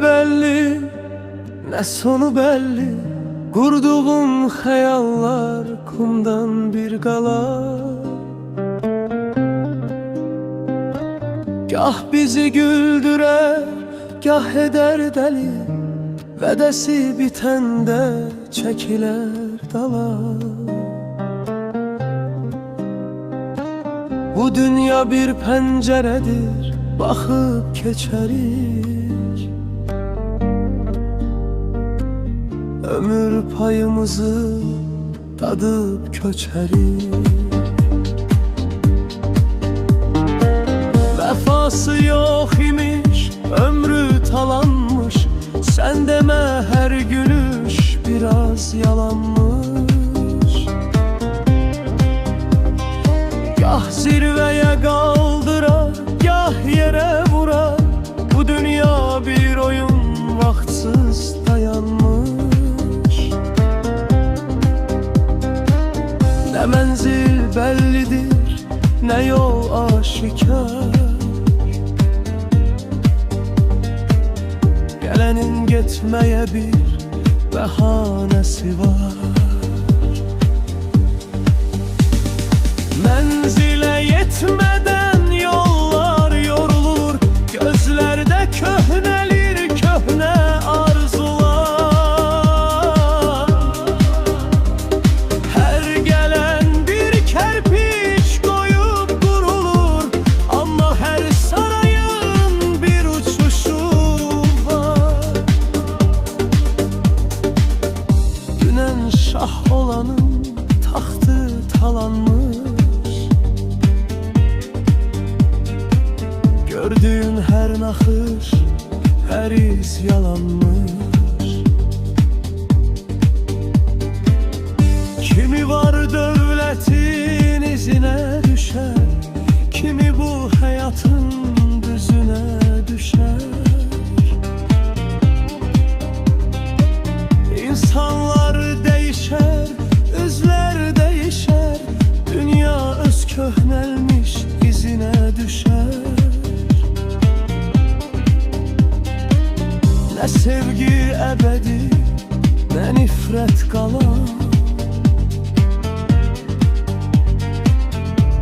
belli, ne sonu belli. Kurduğun hayallar kumdan bir qalar. Gah bizi güldürer, gah eder deli. Vədəsi bitəndə çəkilər dala. Bu dünya bir pəncərədir, baxıb keçərik. Ömür payımızı dadıb köçərik. Vəfası yox imiş, ömrü talanmış. Sən demə hər gülüş biraz yalanmış. Gah zirveye qaldırar, gah yerə vurar. Bu dünya bir oyun, vaxtsız dayanmış. Nə mənzil bəllidir, nə yol aşikar. Gelenin getməyə bir bəhanəsi var. Mənzilə yetmədən yollar yorulur. Gözlərdə köhnəlir köhnə arzular. Hər gələn bir kərpiç qoyub qurulur. Amma hər sarayın bir uçuşu var. Dünən şah olanın taxtı talanmış. Gördüğün her naxış, her iz yalanmış. Kimi var dövlətin izine düşer, kimi bu hayatın düzüne düşer. İnsanlar değişer, özler değişer. Dünya öz köhnəlmiş izine düşer. Nə sevgi əbədi, nə nifrət qalan.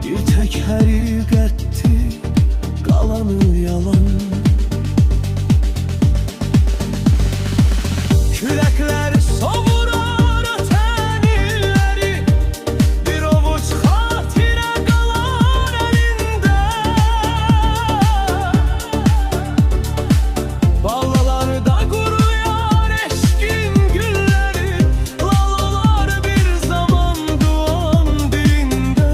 Bir tək həqiqətdir, qalanı yalan. Küləklər sovurar ötən illəri. Bir ovuc xatirə qalar əlində. Bağlalarda quruyar eşqin gülləri. Lalalar bir zaman duan dilində.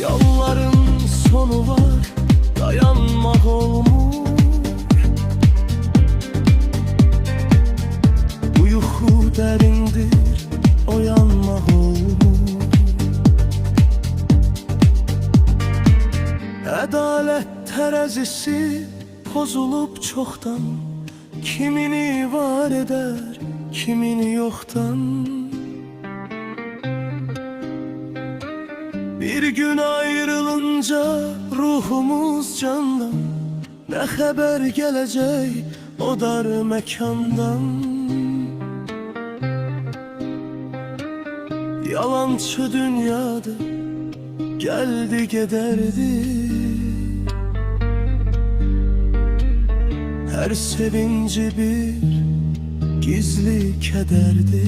Yolların sonu var, dayanmaq olmur. Uyku dərindir, oyanmaq olmur. Ədalət tərəzisi pozulub çoxdan. Kimini var eder, kimini yoxdan. Bir gün ayrılınca ruhumuz candan. Nə xəbər gələcək o dar məkandan. Yalançı dünyada geldi giderdi. Her sevinci bir gizli kederdi.